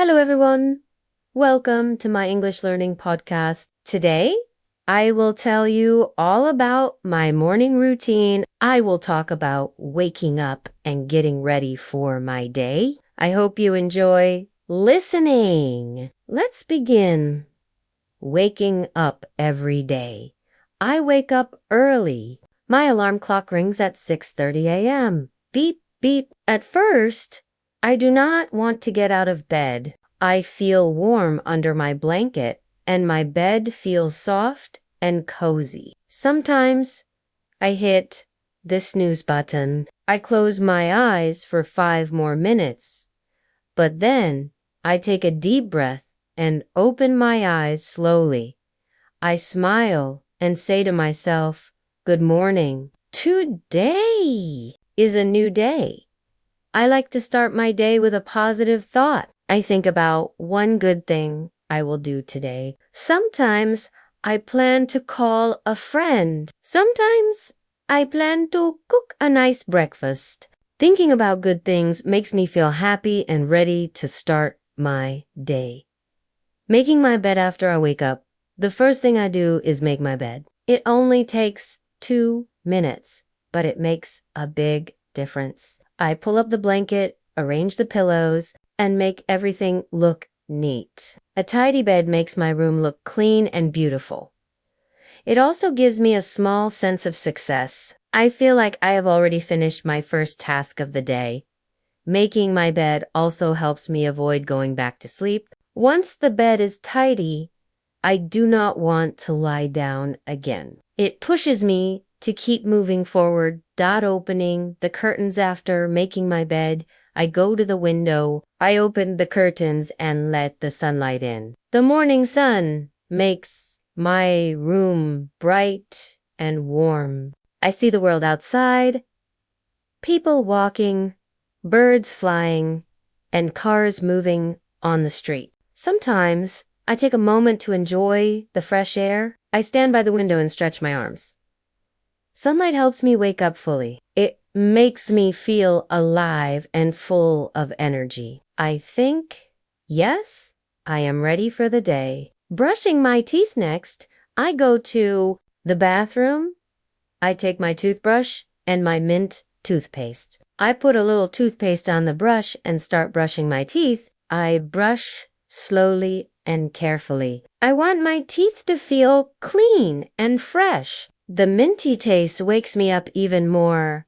Hello, everyone. Welcome to my English learning podcast. Today, I will tell you all about my morning routine. I will talk about waking up and getting ready for my day. I hope you enjoy listening. Let's begin. Waking up every day. I wake up early. My alarm clock rings at 6:30 a.m. Beep, beep. At first, I do not want to get out of bed. I feel warm under my blanket, and my bed feels soft and cozy. Sometimes I hit the snooze button. I close my eyes for 5 more minutes, but then I take a deep breath and open my eyes slowly. I smile and say to myself, "Good morning. Today is a new day." I like to start my day with a positive thought. I think about one good thing I will do today. Sometimes I plan to call a friend. Sometimes I plan to cook a nice breakfast. Thinking about good things makes me feel happy and ready to start my day. Making my bed after I wake up. The first thing I do is make my bed. It only takes 2 minutes, but it makes a big difference. I pull up the blanket, arrange the pillows, and make everything look neat. A tidy bed makes my room look clean and beautiful. It also gives me a small sense of success. I feel like I have already finished my first task of the day. Making my bed also helps me avoid going back to sleep. Once the bed is tidy, I do not want to lie down again. It pushes me to keep moving forward. Opening the curtains after making my bed, I go to the window, I open the curtains and let the sunlight in. The morning sun makes my room bright and warm. I see the world outside, people walking, birds flying, and cars moving on the street. Sometimes I take a moment to enjoy the fresh air. I stand by the window and stretch my arms. Sunlight helps me wake up fully. It makes me feel alive and full of energy. I think, yes, I am ready for the day. Brushing my teeth next, I go to the bathroom. I take my toothbrush and my mint toothpaste. I put a little toothpaste on the brush and start brushing my teeth. I brush slowly and carefully. I want my teeth to feel clean and fresh. The minty taste wakes me up even more.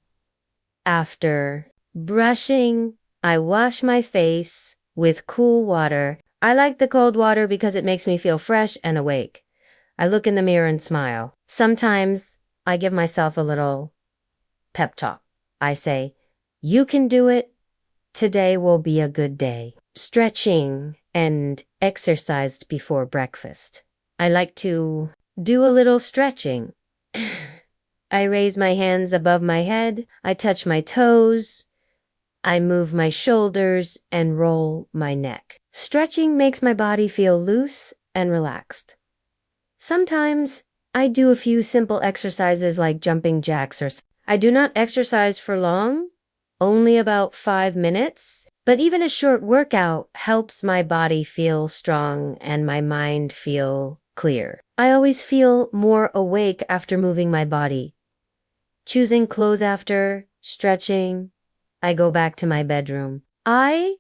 After brushing, I wash my face with cool water. I like the cold water because it makes me feel fresh and awake. I look in the mirror and smile. Sometimes I give myself a little pep talk. I say, "You can do it. Today will be a good day." Stretching and exercise before breakfast. I like to do a little stretching. I raise my hands above my head, I touch my toes, I move my shoulders and roll my neck. Stretching makes my body feel loose and relaxed. Sometimes I do a few simple exercises like jumping jacks I do not exercise for long, only about 5 minutes, but even a short workout helps my body feel strong and my mind feel clear. I always feel more awake after moving my body. Choosing clothes after stretching, I go back to my bedroom. I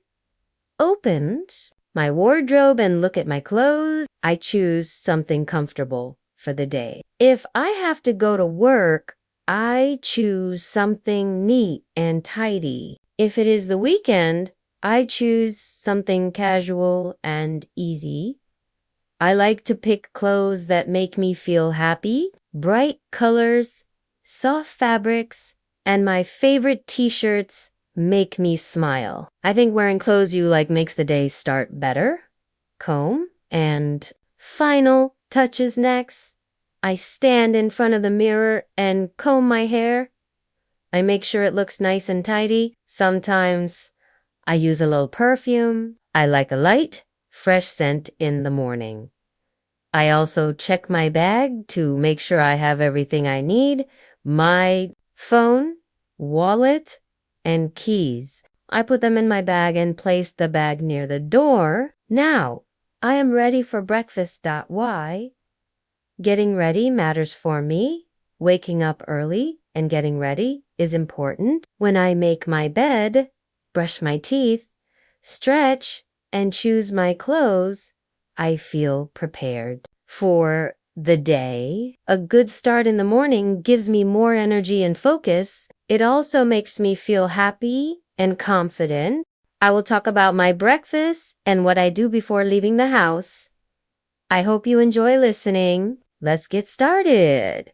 opened my wardrobe and look at my clothes. I choose something comfortable for the day. If I have to go to work, I choose something neat and tidy. If it is the weekend, I choose something casual and easy. I like to pick clothes that make me feel happy, bright colors, soft fabrics, and my favorite t-shirts make me smile. I think wearing clothes you like makes the day start better. Comb and final touches next. I stand in front of the mirror and comb my hair. I make sure it looks nice and tidy. Sometimes I use a little perfume. I like a light, fresh scent in the morning. I also check my bag to make sure I have everything I need. My phone, wallet, and keys. I put them in my bag and place the bag near the door. Now, I am ready for breakfast. Why? Getting ready matters for me. Waking up early and getting ready is important. When I make my bed, brush my teeth, stretch, and choose my clothes, I feel prepared for the day. A good start in the morning gives me more energy and focus. It also makes me feel happy and confident. I will talk about my breakfast and what I do before leaving the house. I hope you enjoy listening. Let's get started.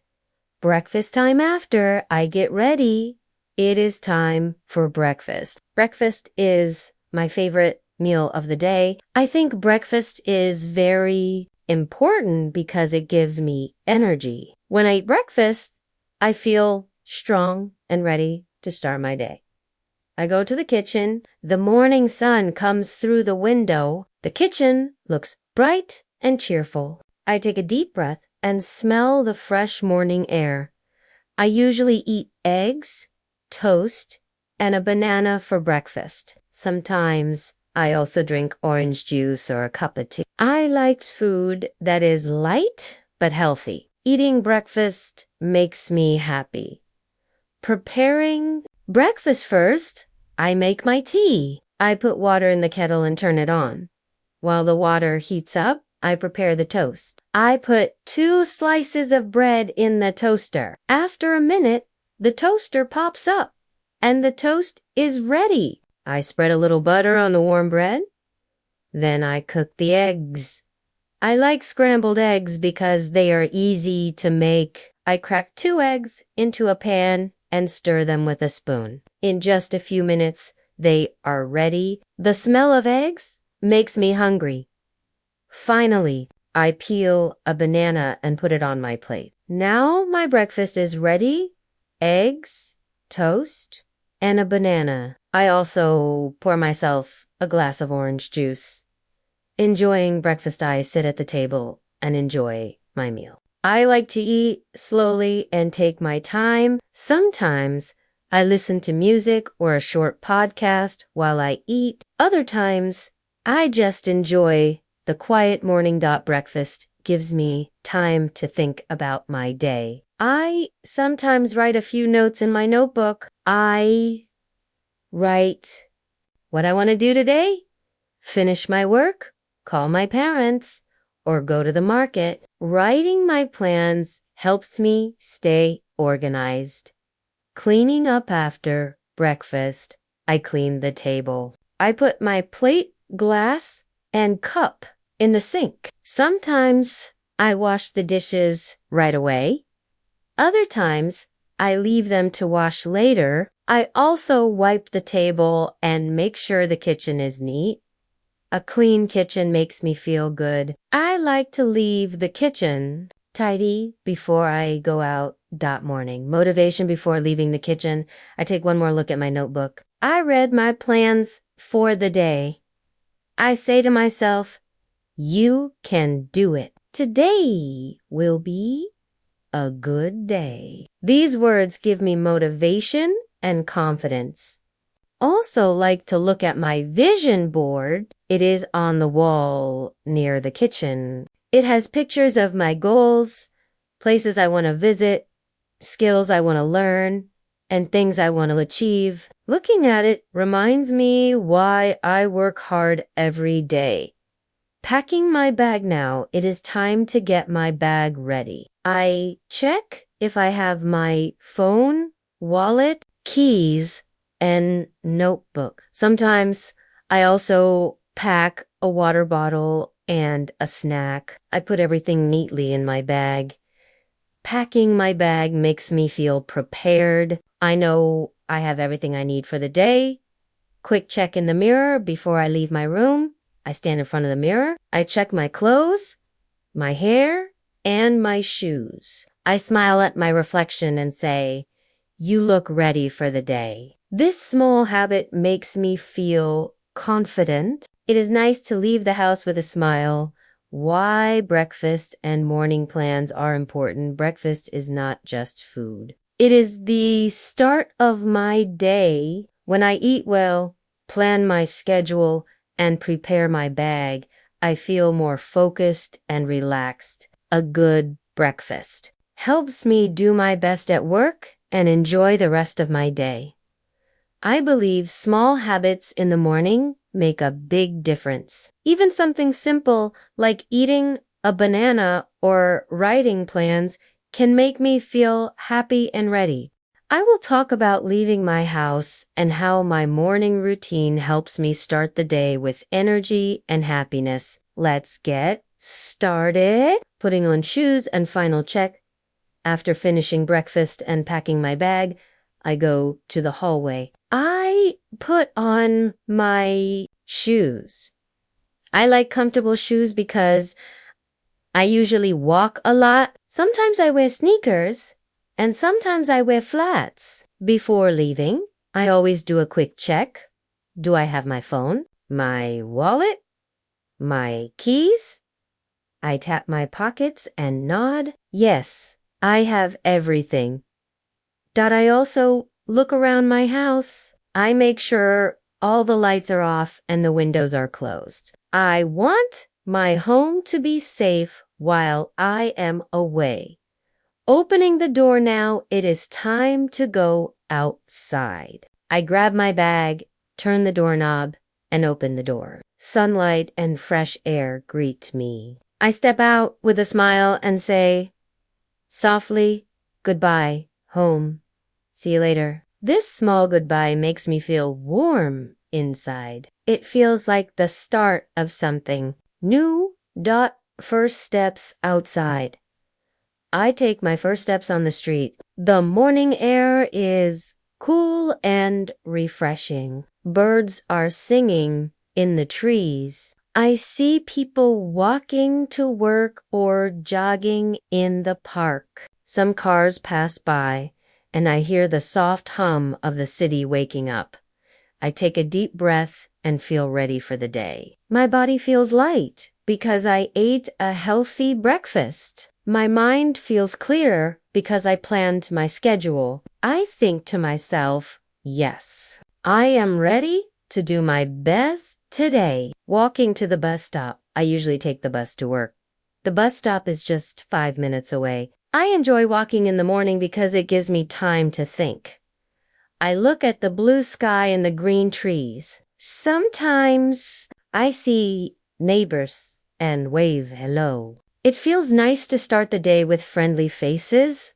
Breakfast time after I get ready. It is time for breakfast. Breakfast is my favorite meal of the day. I think breakfast is very important because it gives me energy. When I eat breakfast, I feel strong and ready to start my day. I go to the kitchen. The morning sun comes through the window. The kitchen looks bright and cheerful. I take a deep breath and smell the fresh morning air. I usually eat eggs, toast, and a banana for breakfast. Sometimes I also drink orange juice or a cup of tea. I like food that is light but healthy. Eating breakfast makes me happy. Preparing breakfast first, I make my tea. I put water in the kettle and turn it on. While the water heats up, I prepare the toast. I put 2 slices of bread in the toaster. After a minute, the toaster pops up and the toast is ready. I spread a little butter on the warm bread. Then I cook the eggs. I like scrambled eggs because they are easy to make. I crack 2 eggs into a pan and stir them with a spoon. In just a few minutes, they are ready. The smell of eggs makes me hungry. Finally, I peel a banana and put it on my plate. Now my breakfast is ready. Eggs, toast, and a banana. I also pour myself a glass of orange juice. Enjoying breakfast, I sit at the table and enjoy my meal. I like to eat slowly and take my time. Sometimes I listen to music or a short podcast while I eat. Other times, I just enjoy the quiet morning. Breakfast gives me time to think about my day. I sometimes write a few notes in my notebook. I write what I want to do today, finish my work, call my parents, or go to the market. Writing my plans helps me stay organized. Cleaning up after breakfast, I clean the table. I put my plate, glass, and cup in the sink. Sometimes I wash the dishes right away. Other times I leave them to wash later. I also wipe the table and make sure the kitchen is neat. A clean kitchen makes me feel good. I like to leave the kitchen tidy before I go out. Morning. Motivation before leaving the kitchen. I take one more look at my notebook. I read my plans for the day. I say to myself, you can do it. Today will be a good day. These words give me motivation and confidence. Also like to look at my vision board. It is on the wall near the kitchen. It has pictures of my goals, places I want to visit, skills I want to learn, and things I want to achieve. Looking at it reminds me why I work hard every day. Packing my bag now, it is time to get my bag ready. I check if I have my phone, wallet, keys, and notebook. Sometimes I also pack a water bottle and a snack. I put everything neatly in my bag. Packing my bag makes me feel prepared. I know I have everything I need for the day. Quick check in the mirror before I leave my room. I stand in front of the mirror. I check my clothes, my hair, and my shoes. I smile at my reflection and say, you look ready for the day. This small habit makes me feel confident. It is nice to leave the house with a smile. Why breakfast and morning plans are important. Breakfast is not just food. It is the start of my day. When I eat well, plan my schedule, and prepare my bag, I feel more focused and relaxed. A good breakfast helps me do my best at work and enjoy the rest of my day. I believe small habits in the morning make a big difference. Even something simple like eating a banana or writing plans can make me feel happy and ready. I will talk about leaving my house and how my morning routine helps me start the day with energy and happiness. Let's get started. Putting on shoes and final check. After finishing breakfast and packing my bag, I go to the hallway. I put on my shoes. I like comfortable shoes because I usually walk a lot. Sometimes I wear sneakers, and sometimes I wear flats. Before leaving, I always do a quick check. Do I have my phone, my wallet, my keys? I tap my pockets and nod. Yes, I have everything. I also look around my house. I make sure all the lights are off and the windows are closed. I want my home to be safe while I am away. Opening the door now, it is time to go outside. I grab my bag, turn the doorknob, and open the door. Sunlight and fresh air greet me. I step out with a smile and say, softly, goodbye, home. See you later. This small goodbye makes me feel warm inside. It feels like the start of something new. First steps outside. I take my first steps on the street. The morning air is cool and refreshing. Birds are singing in the trees. I see people walking to work or jogging in the park. Some cars pass by, and I hear the soft hum of the city waking up. I take a deep breath and feel ready for the day. My body feels light because I ate a healthy breakfast. My mind feels clear because I planned my schedule. I think to myself, yes, I am ready to do my best today. Walking to the bus stop. I usually take the bus to work. The bus stop is just 5 minutes away. I enjoy walking in the morning because it gives me time to think. I look at the blue sky and the green trees. Sometimes I see neighbors and wave hello. It feels nice to start the day with friendly faces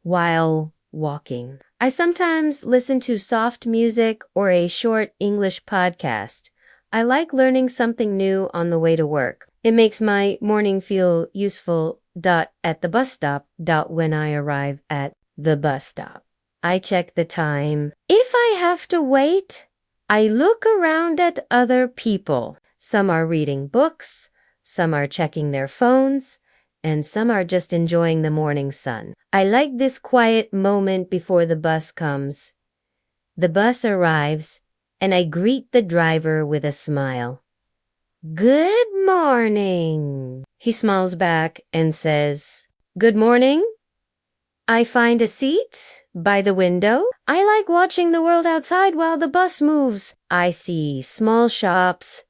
while walking. I sometimes listen to soft music or a short English podcast. I like learning something new on the way to work. It makes my morning feel useful. At the bus stop. When I arrive at the bus stop. I check the time. If I have to wait, I look around at other people. Some are reading books, some are checking their phones, and some are just enjoying the morning sun. I like this quiet moment before the bus comes. The bus arrives, and I greet the driver with a smile. Good morning. He smiles back and says, good morning. I find a seat by the window. I like watching the world outside while the bus moves. I see small shops,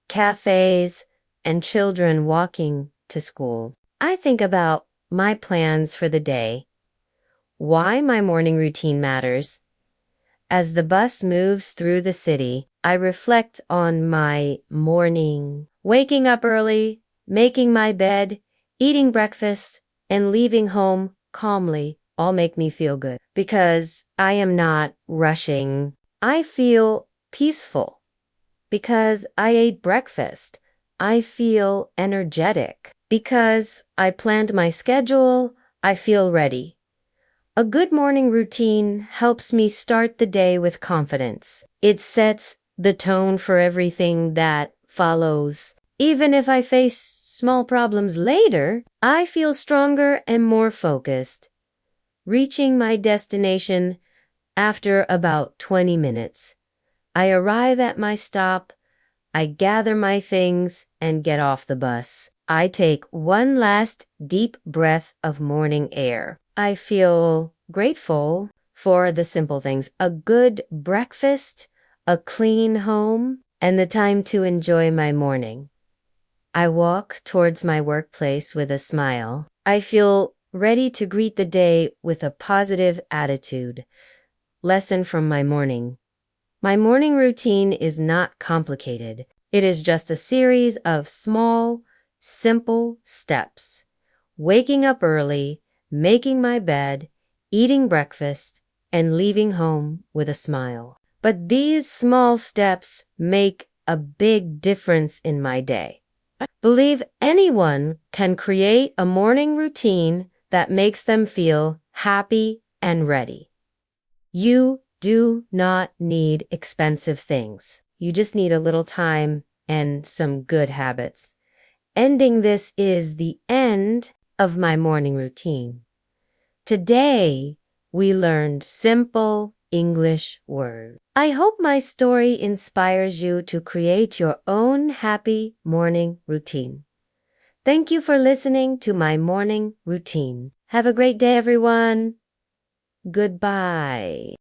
cafes, and children walking to school. I think about my plans for the day, why my morning routine matters. As the bus moves through the city, I reflect on my morning, waking up early, making my bed, eating breakfast, and leaving home calmly all make me feel good because I am not rushing. I feel peaceful because I ate breakfast. I feel energetic because I planned my schedule. I feel ready. A good morning routine helps me start the day with confidence. It sets the tone for everything that follows. Even if I face small problems later, I feel stronger and more focused. Reaching my destination after about 20 minutes. I arrive at my stop. I gather my things and get off the bus. I take one last deep breath of morning air. I feel grateful for the simple things. A good breakfast, a clean home, and the time to enjoy my morning. I walk towards my workplace with a smile. I feel ready to greet the day with a positive attitude. Lesson from my morning. My morning routine is not complicated. It is just a series of small, simple steps. Waking up early, making my bed, eating breakfast, and leaving home with a smile. But these small steps make a big difference in my day. I believe anyone can create a morning routine that makes them feel happy and ready. You do not need expensive things. You just need a little time and some good habits. Ending this is the end of my morning routine. Today, we learned simple English words. I hope my story inspires you to create your own happy morning routine. Thank you for listening to my morning routine. Have a great day, everyone. Goodbye.